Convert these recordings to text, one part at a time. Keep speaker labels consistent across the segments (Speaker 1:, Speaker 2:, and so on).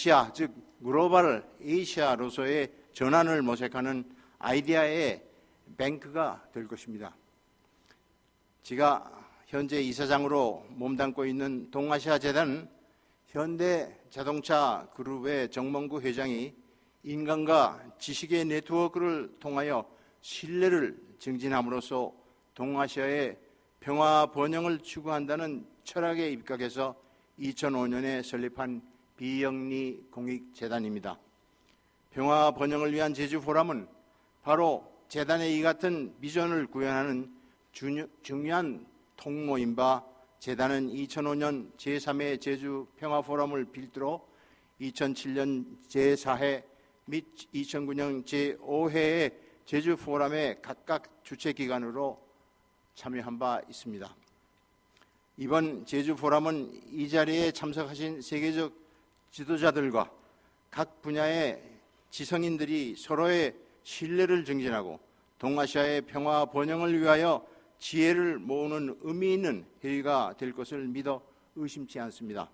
Speaker 1: 아시아, 즉 글로벌 아시아로서의 전환을 모색하는 아이디어의 뱅크가 될 것입니다. 제가 현재 이사장으로 몸담고 있는 동아시아 재단은 현대자동차 그룹의 정몽구 회장이 인간과 지식의 네트워크를 통하여 신뢰를 증진함으로써 동아시아의 평화 번영을 추구한다는 철학에 입각해서 2005년에 설립한 비영리 공익재단입니다. 평화 번영을 위한 제주 포럼은 바로 재단의 이 같은 비전을 구현하는 중요한 통모인 바 재단은 2005년 제3회 제주 평화 포럼을 필두로 2007년 제4회 및 2009년 제5회의 제주 포럼에 각각 주최 기관으로 참여한 바 있습니다. 이번 제주 포럼은 이 자리에 참석하신 세계적 지도자들과 각 분야의 지성인들이 서로의 신뢰를 증진하고 동아시아의 평화 번영을 위하여 지혜를 모으는 의미 있는 회의가 될 것을 믿어 의심치 않습니다.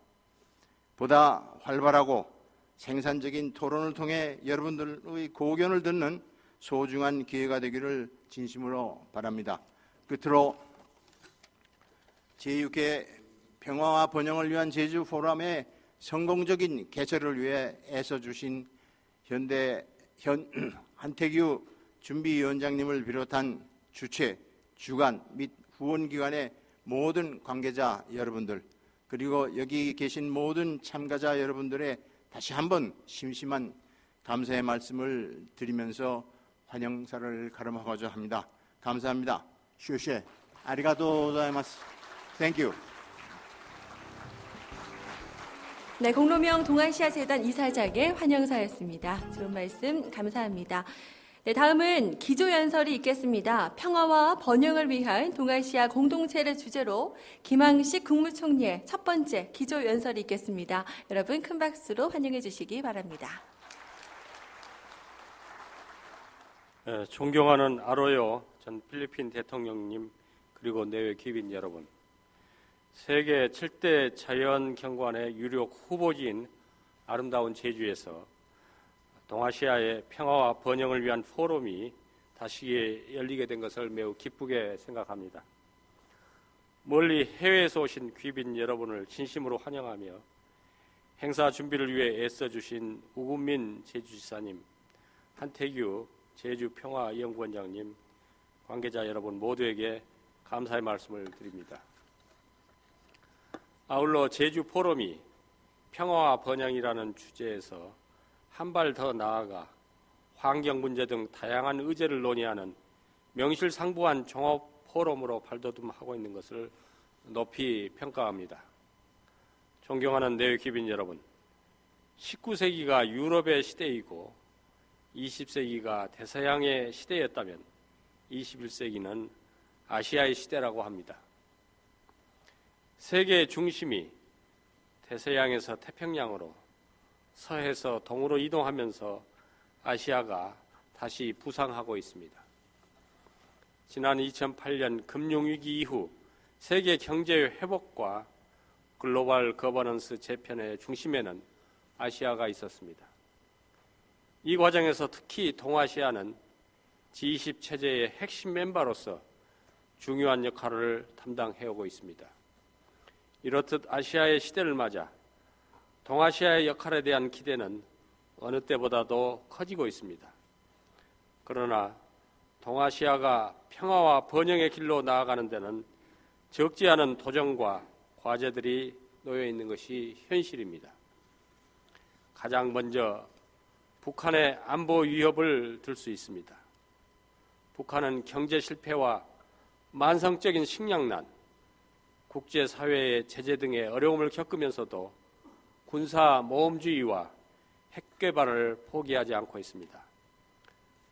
Speaker 1: 보다 활발하고 생산적인 토론을 통해 여러분들의 고견을 듣는 소중한 기회가 되기를 진심으로 바랍니다. 끝으로 제6회 평화와 번영을 위한 제주 포럼의 성공적인 개최를 위해 애써주신 한태규 준비위원장님을 비롯한 주최, 주관 및 후원기관의 모든 관계자 여러분들, 그리고 여기 계신 모든 참가자 여러분들의 다시 한번 심심한 감사의 말씀을 드리면서 환영사를 가름하고자 합니다. 감사합니다. 슈쉐 아리가또 고자이마스. 땡큐.
Speaker 2: 네, 공로명 동아시아 재단 이사장의 환영사였습니다. 좋은 말씀 감사합니다. 네, 다음은 기조연설이 있겠습니다. 평화와 번영을 위한 동아시아 공동체를 주제로 김항식 국무총리의 첫 번째 기조연설이 있겠습니다. 여러분 큰 박수로 환영해 주시기 바랍니다.
Speaker 3: 존경하는 아로요 전 필리핀 대통령님, 그리고 내외 귀빈 여러분, 세계 7대 자연경관의 유력 후보지인 아름다운 제주에서 동아시아의 평화와 번영을 위한 포럼이 다시 열리게 된 것을 매우 기쁘게 생각합니다. 멀리 해외에서 오신 귀빈 여러분을 진심으로 환영하며 행사 준비를 위해 애써주신 우금민 제주지사님, 한태규 제주평화연구원장님, 관계자 여러분 모두에게 감사의 말씀을 드립니다. 아울러 제주 포럼이 평화와 번영이라는 주제에서 한 발 더 나아가 환경 문제 등 다양한 의제를 논의하는 명실상부한 종합 포럼으로 발돋움하고 있는 것을 높이 평가합니다. 존경하는 내외 귀빈 여러분, 19세기가 유럽의 시대이고 20세기가 대서양의 시대였다면 21세기는 아시아의 시대라고 합니다. 세계의 중심이 대서양에서 태평양으로, 서해에서 동으로 이동하면서 아시아가 다시 부상하고 있습니다. 지난 2008년 금융위기 이후 세계 경제의 회복과 글로벌 거버넌스 재편의 중심에는 아시아가 있었습니다. 이 과정에서 특히 동아시아는 G20 체제의 핵심 멤버로서 중요한 역할을 담당해오고 있습니다. 이렇듯 아시아의 시대를 맞아 동아시아의 역할에 대한 기대는 어느 때보다도 커지고 있습니다. 그러나 동아시아가 평화와 번영의 길로 나아가는 데는 적지 않은 도전과 과제들이 놓여 있는 것이 현실입니다. 가장 먼저 북한의 안보 위협을 들 수 있습니다. 북한은 경제 실패와 만성적인 식량난, 국제사회의 제재 등의 어려움을 겪으면서도 군사 모험주의와 핵 개발을 포기하지 않고 있습니다.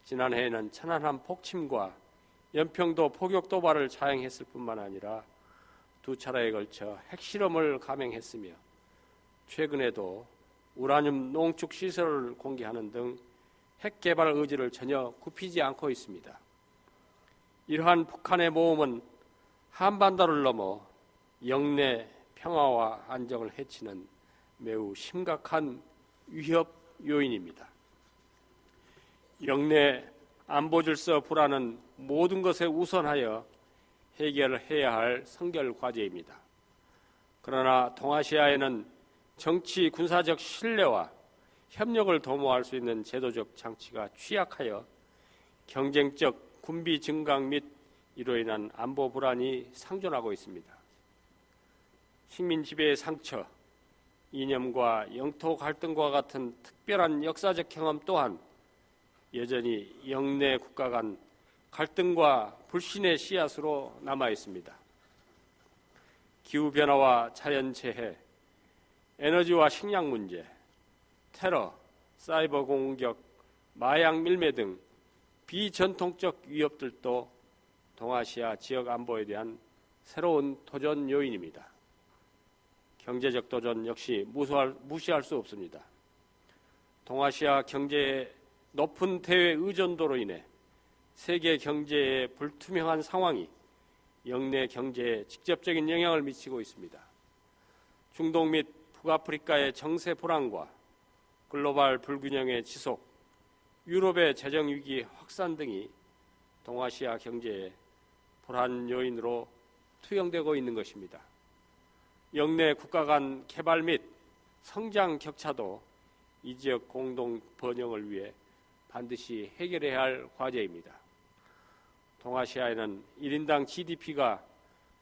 Speaker 3: 지난해에는 천안함 폭침과 연평도 포격 도발을 자행했을 뿐만 아니라 2차례에 걸쳐 핵실험을 감행했으며 최근에도 우라늄 농축 시설을 공개하는 등 핵 개발 의지를 전혀 굽히지 않고 있습니다. 이러한 북한의 모험은 한반도를 넘어 영내 평화와 안정을 해치는 매우 심각한 위협 요인입니다. 영내 안보 질서 불안은 모든 것에 우선하여 해결해야 할 선결 과제입니다. 그러나 동아시아에는 정치 군사적 신뢰와 협력을 도모할 수 있는 제도적 장치가 취약하여 경쟁적 군비 증강 및 이로 인한 안보 불안이 상존하고 있습니다. 식민 지배의 상처, 이념과 영토 갈등과 같은 특별한 역사적 경험 또한 여전히 영내 국가 간 갈등과 불신의 씨앗으로 남아 있습니다. 기후변화와 자연재해, 에너지와 식량 문제, 테러, 사이버 공격, 마약 밀매 등 비전통적 위협들도 동아시아 지역 안보에 대한 새로운 도전 요인입니다. 경제적 도전 역시 무시할 수 없습니다. 동아시아 경제의 높은 대외 의존도로 인해 세계 경제의 불투명한 상황이 영내 경제에 직접적인 영향을 미치고 있습니다. 중동 및 북아프리카의 정세 불안과 글로벌 불균형의 지속, 유럽의 재정 위기 확산 등이 동아시아 경제의 불안 요인으로 투영되고 있는 것입니다. 영내 국가 간 개발 및 성장 격차도 이 지역 공동 번영을 위해 반드시 해결해야 할 과제입니다. 동아시아에는 1인당 GDP가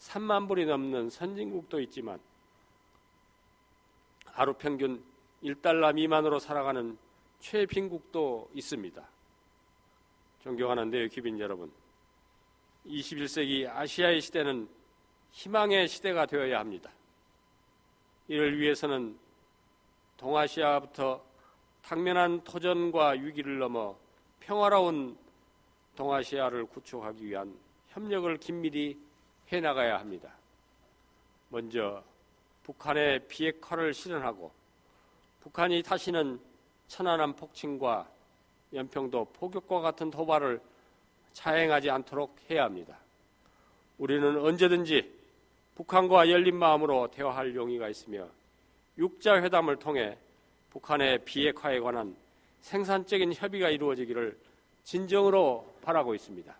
Speaker 3: 3만 불이 넘는 선진국도 있지만 하루 평균 1달러 미만으로 살아가는 최빈국도 있습니다. 존경하는 내외귀빈 여러분, 21세기 아시아의 시대는 희망의 시대가 되어야 합니다. 이를 위해서는 동아시아부터 당면한 도전과 위기를 넘어 평화로운 동아시아를 구축하기 위한 협력을 긴밀히 해나가야 합니다. 먼저 북한의 비핵화를 실현하고 북한이 다시는 천안함 폭침과 연평도 포격과 같은 도발을 자행하지 않도록 해야 합니다. 우리는 언제든지 북한과 열린 마음으로 대화할 용의가 있으며 육자회담을 통해 북한의 비핵화에 관한 생산적인 협의가 이루어지기를 진정으로 바라고 있습니다.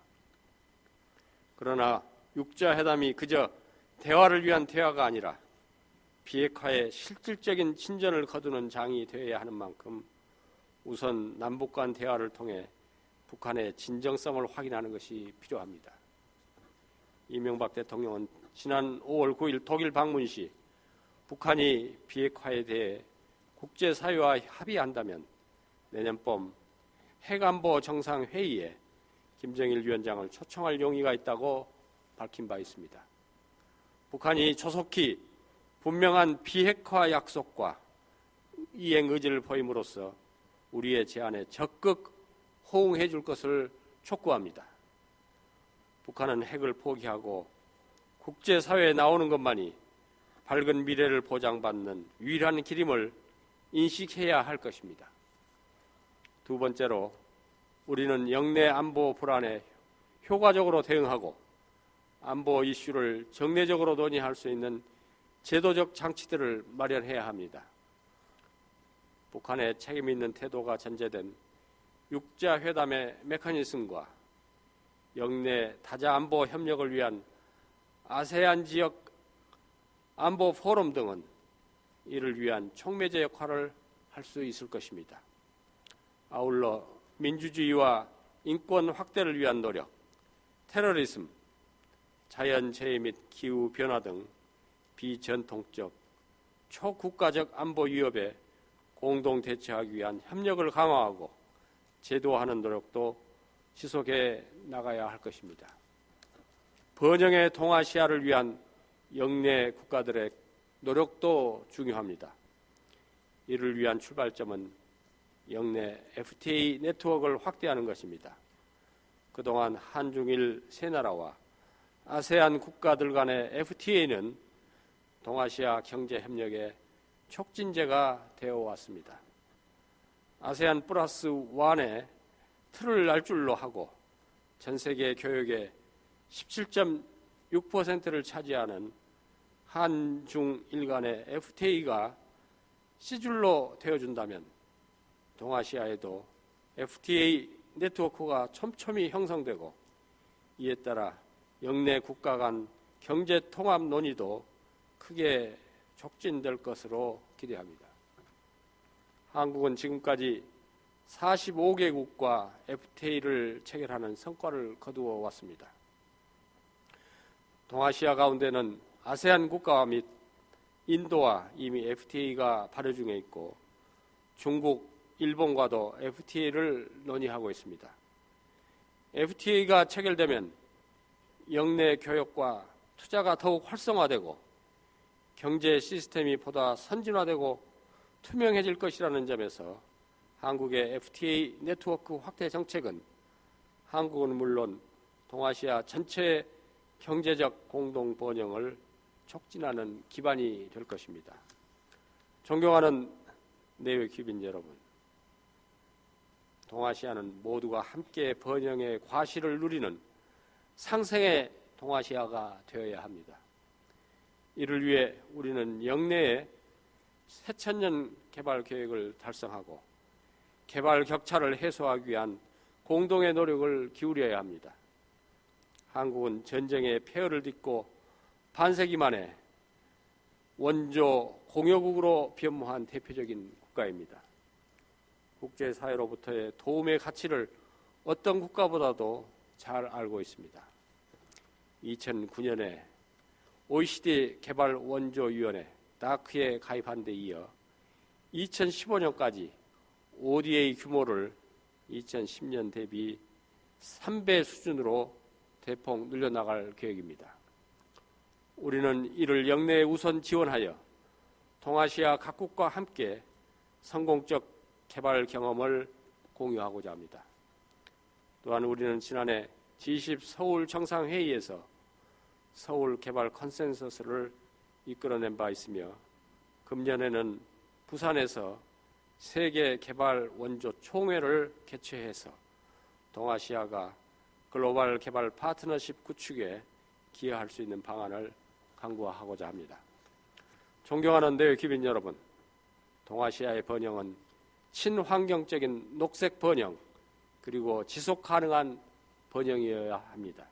Speaker 3: 그러나 육자회담이 그저 대화를 위한 대화가 아니라 비핵화에 실질적인 진전을 거두는 장이 되어야 하는 만큼 우선 남북 간 대화를 통해 북한의 진정성을 확인하는 것이 필요합니다. 이명박 대통령은 지난 5월 9일 독일 방문 시 북한이 비핵화에 대해 국제사회와 합의한다면 내년 봄 핵안보 정상회의에 김정일 위원장을 초청할 용의가 있다고 밝힌 바 있습니다. 북한이 조속히 분명한 비핵화 약속과 이행 의지를 보임으로써 우리의 제안에 적극 호응해 줄 것을 촉구합니다. 북한은 핵을 포기하고 국제사회에 나오는 것만이 밝은 미래를 보장받는 유일한 길임을 인식해야 할 것입니다. 두 번째로 우리는 영내 안보 불안에 효과적으로 대응하고 안보 이슈를 정례적으로 논의할 수 있는 제도적 장치들을 마련해야 합니다. 북한의 책임 있는 태도가 전제된 육자회담의 메커니즘과 영내 다자 안보 협력을 위한 아세안 지역 안보 포럼 등은 이를 위한 촉매제 역할을 할 수 있을 것입니다. 아울러 민주주의와 인권 확대를 위한 노력, 테러리즘, 자연재해 및 기후변화 등 비전통적, 초국가적 안보 위협에 공동 대처하기 위한 협력을 강화하고 제도화하는 노력도 지속해 나가야 할 것입니다. 번영의 동아시아를 위한 영내 국가들의 노력도 중요합니다. 이를 위한 출발점은 영내 FTA 네트워크를 확대하는 것입니다. 그동안 한중일 세 나라와 아세안 국가들 간의 FTA는 동아시아 경제협력의 촉진제가 되어 왔습니다. 아세안 플러스 1의 틀을 날줄로 하고 전 세계 교역의 17.6%를 차지하는 한중일 간의 FTA가 C줄로 되어준다면 동아시아에도 FTA 네트워크가 촘촘히 형성되고 이에 따라 영내 국가 간 경제 통합 논의도 크게 촉진될 것으로 기대합니다. 한국은 지금까지 45개국과 FTA를 체결하는 성과를 거두어 왔습니다. 동아시아 가운데는 아세안 국가와 및 인도와 이미 FTA가 발효 중에 있고 중국, 일본과도 FTA를 논의하고 있습니다. FTA가 체결되면 영내 교역과 투자가 더욱 활성화되고 경제 시스템이 보다 선진화되고 투명해질 것이라는 점에서 한국의 FTA 네트워크 확대 정책은 한국은 물론 동아시아 전체의 경제적 공동 번영을 촉진하는 기반이 될 것입니다. 존경하는 내외 귀빈 여러분, 동아시아는 모두가 함께 번영의 과실을 누리는 상생의 동아시아가 되어야 합니다. 이를 위해 우리는 영내에 새천년 개발 계획을 달성하고 개발 격차를 해소하기 위한 공동의 노력을 기울여야 합니다. 한국은 전쟁의 폐허를 딛고 반세기 만에 원조 공여국으로 변모한 대표적인 국가입니다. 국제사회로부터의 도움의 가치를 어떤 국가보다도 잘 알고 있습니다. 2009년에 OECD 개발 원조위원회 다크에 가입한 데 이어 2015년까지 ODA 규모를 2010년 대비 3배 수준으로 대폭 늘려나갈 계획입니다. 우리는 이를 영내에 우선 지원하여 동아시아 각국과 함께 성공적 개발 경험을 공유하고자 합니다. 또한 우리는 지난해 G20 서울 정상회의에서 서울 개발 컨센서스를 이끌어낸 바 있으며 금년에는 부산에서 세계 개발 원조 총회를 개최해서 동아시아가 글로벌 개발 파트너십 구축에 기여할 수 있는 방안을 강구하고자 합니다. 존경하는 내외 귀빈 여러분, 동아시아의 번영은 친환경적인 녹색 번영 그리고 지속 가능한 번영이어야 합니다.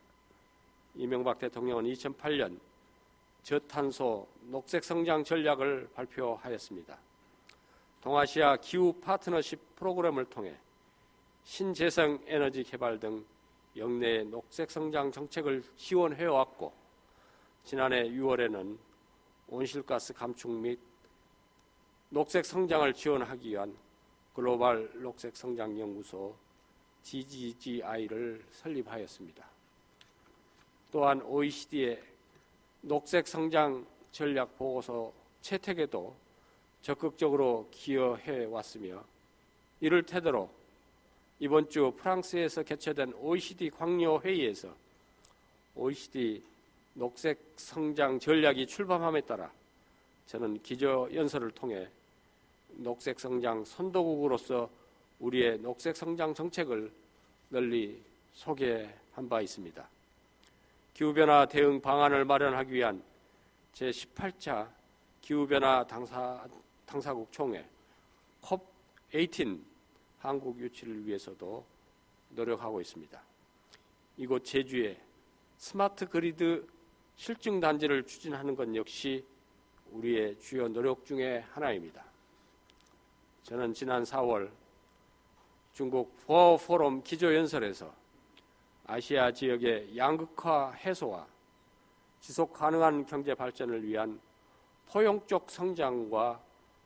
Speaker 3: 이명박 대통령은 2008년 저탄소 녹색 성장 전략을 발표하였습니다. 동아시아 기후 파트너십 프로그램을 통해 신재생 에너지 개발 등 영내의 녹색 성장 정책을 지원해왔고 지난해 6월에는 온실가스 감축 및 녹색 성장을 지원하기 위한 글로벌 녹색 성장 연구소 GGGI를 설립하였습니다. 또한 OECD의 녹색 성장 전략 보고서 채택에도 적극적으로 기여해 왔으며 이를 태도로 이번 주 프랑스에서 개최된 OECD 광료 회의에서 OECD 녹색 성장 전략이 출범함에 따라 저는 기조연설을 통해 녹색 성장 선도국으로서 우리의 녹색 성장 정책을 널리 소개한 바 있습니다. 기후변화 대응 방안을 마련하기 위한 제18차 기후변화 당사국 총회 COP18 한국 유치를 위해서도 노력하고 있습니다. 이곳 제주에 스마트 그리드 실증 단지를 추진하는 것 역시 우리의 주요 노력 중에 하나입니다. 저는 지난 4월 중국 보어 포럼 기조연설에서 아시아 지역의 양극화 해소와 지속 가능한 경제 발전을 위한 포용적 성장과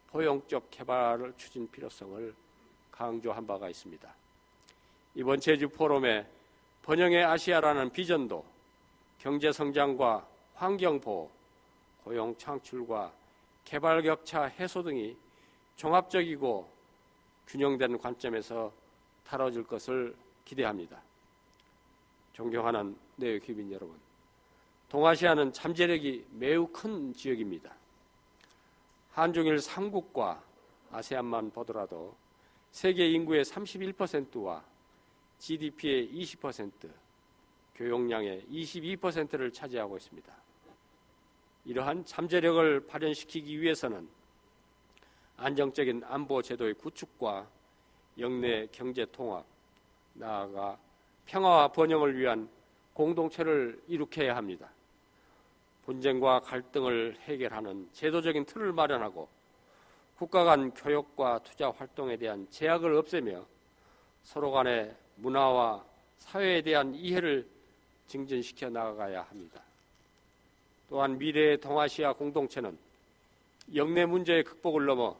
Speaker 3: 포용적 개발을 추진 필요성을 강조한 바가 있습니다. 이번 제주 포럼에 번영의 아시아라는 비전도 경제 성장과 환경 보호, 고용 창출과 개발 격차 해소 등이 종합적이고 균형된 관점에서 다뤄질 것을 기대합니다. 존경하는 내외 귀빈 여러분, 동아시아는 잠재력이 매우 큰 지역입니다. 한중일 3국과 아세안만 보더라도 세계 인구의 31%와 GDP의 20%, 교역량의 22%를 차지하고 있습니다. 이러한 잠재력을 발현시키기 위해서는 안정적인 안보 제도의 구축과 영내 경제 통합, 나아가 평화와 번영을 위한 공동체를 이룩해야 합니다. 분쟁과 갈등을 해결하는 제도적인 틀을 마련하고 국가 간 교역과 투자 활동에 대한 제약을 없애며 서로 간의 문화와 사회에 대한 이해를 증진시켜 나가야 합니다. 또한 미래의 동아시아 공동체는 영내 문제의 극복을 넘어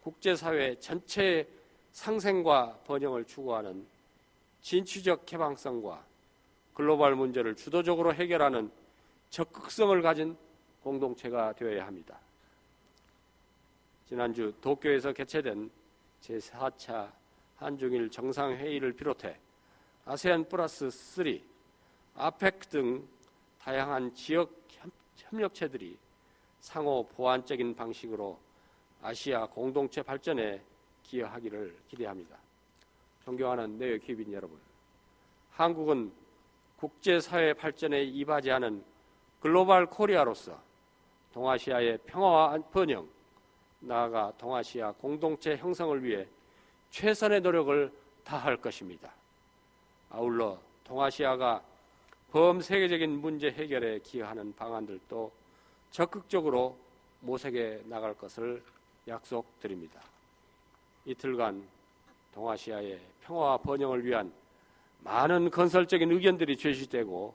Speaker 3: 국제사회 전체의 상생과 번영을 추구하는 진취적 개방성과 글로벌 문제를 주도적으로 해결하는 적극성을 가진 공동체가 되어야 합니다. 지난주 도쿄에서 개최된 제4차 한중일 정상회의를 비롯해 아세안 플러스 3, 아펙 등 다양한 지역 협력체들이 상호 보완적인 방식으로 아시아 공동체 발전에 기여하기를 기대합니다. 존경하는 내외 귀빈 여러분, 한국은 국제사회 발전에 이바지하는 글로벌 코리아로서 동아시아의 평화와 번영, 나아가 동아시아 공동체 형성을 위해 최선의 노력을 다할 것입니다. 아울러 동아시아가 범세계적인 문제 해결에 기여하는 방안들도 적극적으로 모색해 나갈 것을 약속드립니다. 이틀간 동아시아의 평화와 번영을 위한 많은 건설적인 의견들이 제시되고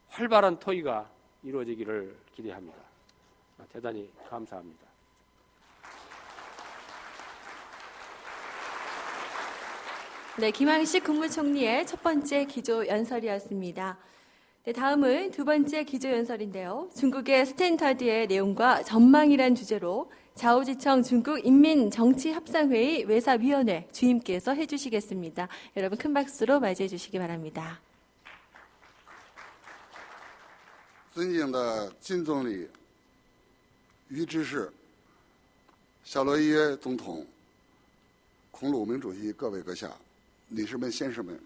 Speaker 3: 활발한 토의가 이루어지기를 기대합니다. 대단히 감사합니다.
Speaker 2: 네, 김황식 국무총리의 첫 번째 기조연설이었습니다. 네, 다음은 두 번째 기조연설인데요. 중국의 스탠다드의 내용과 전망이란 주제로 좌우지청 중국인민정치협상회의 외사위원회 주임께서 해주시겠습니다. 여러분 큰 박수로 맞이해 주시기 바랍니다.
Speaker 4: 尊敬的金总理、于知事、夏罗伊耶总统、孔鲁明主席、各位阁下、女士们、先生们，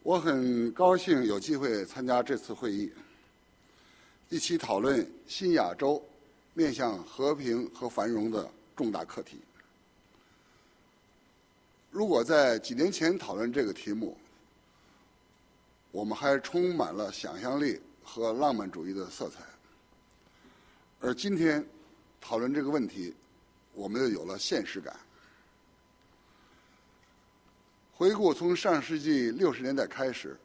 Speaker 4: 我很高兴有机会参加这次会议，一起讨论新亚洲面向和平和繁荣的重大课题。如果在几年前讨论这个题目，我们还充满了想象力和浪漫主义的色彩，而今天讨论这个问题，我们又有了现实感。回顾从上世纪60年代开始，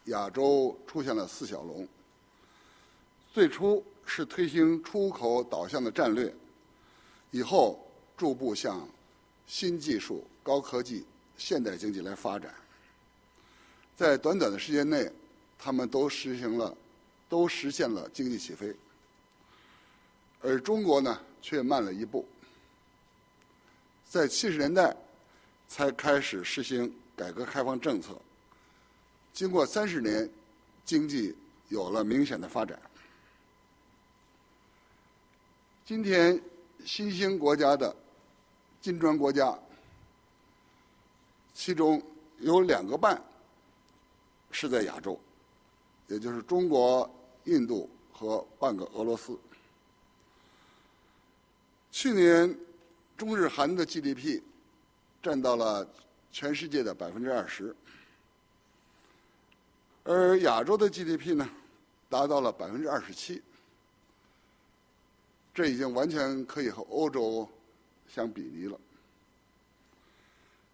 Speaker 4: 亚洲出现了四小龙。最初是推行出口导向的战略，以后逐步向新技术、高科技、现代经济来发展。在短短的时间内，他们都实现了经济起飞，而中国呢却慢了一步，在70年代才开始实行改革开放政策，经过30年，经济有了明显的发展。今天新兴国家的金砖国家，其中有2个半是在亚洲，也就是中国、印度和半个俄罗斯。去年中日韩的 GDP 占到了全世界的20%，而亚洲的 GDP 呢达到了27%，这已经完全可以和欧洲相比拟了。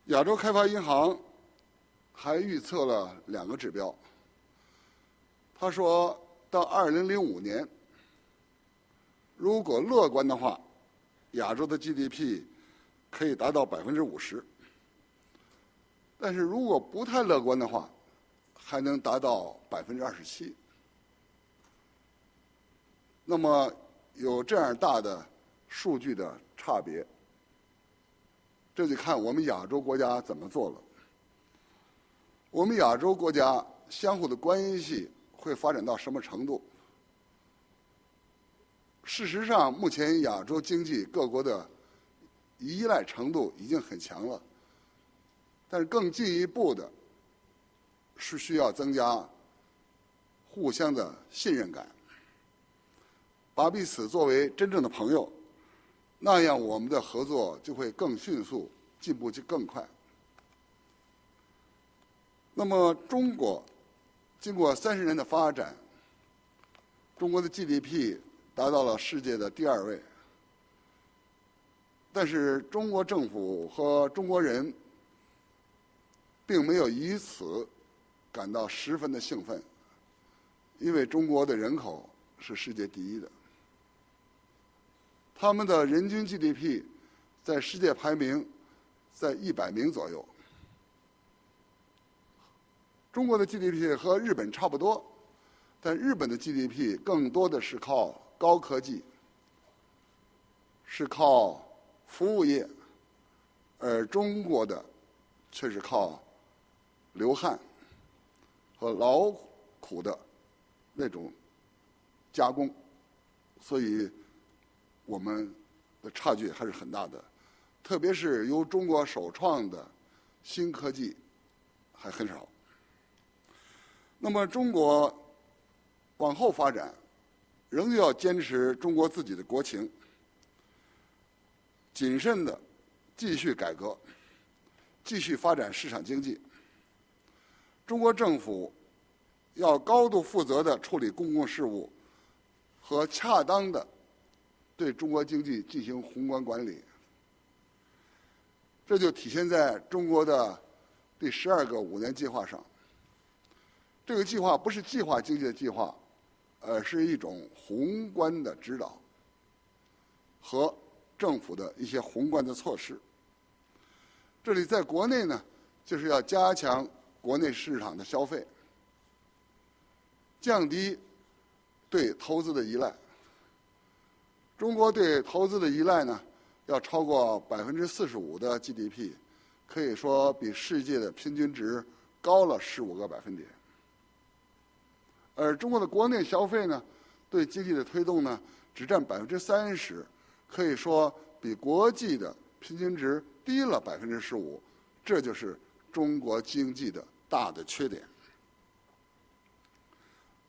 Speaker 4: 亚洲开发银行还预测了2个指标，他说到2005年，如果乐观的话，亚洲的 GDP 可以达到50%，但是如果不太乐观的话，还能达到27%。那么有这样大的数据的差别，这就看我们亚洲国家怎么做了。我们亚洲国家相互的关系会发展到什么程度？事实上，目前亚洲经济各国的依赖程度已经很强了，但是更进一步的是需要增加互相的信任感，把彼此作为真正的朋友，那样我们的合作就会更迅速、进步就更快。那么，中国经过30年的发展，中国的 GDP 达到了世界的第2位。但是，中国政府和中国人并没有以此感到十分的兴奋，因为中国的人口是世界第1的，他们的人均 GDP 在世界排名在100名左右。中国的 GDP 和日本差不多，但日本的 GDP 更多的是靠高科技，是靠服务业，而中国的却是靠流汗和劳苦的那种加工，所以我们的差距还是很大的，特别是由中国首创的新科技还很少。那么中国往后发展，仍旧要坚持中国自己的国情，谨慎地继续改革，继续发展市场经济。中国政府要高度负责地处理公共事务和恰当地对中国经济进行宏观管理。这就体现在中国的第12个5年计划上。这个计划不是计划经济的计划，而是一种宏观的指导和政府的一些宏观的措施。这里在国内呢，就是要加强国内市场的消费，降低对投资的依赖。中国对投资的依赖呢，要超过45%的 GDP， 可以说比世界的平均值高了15个百分点。而中国的国内消费呢，对经济的推动呢，只占30%，可以说比国际的平均值低了15%，这就是中国经济的大的缺点。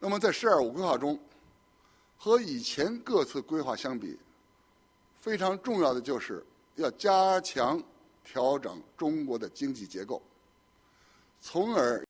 Speaker 4: 那么在“十二五”规划中，和以前各次规划相比，非常重要的就是要加强调整中国的经济结构，从而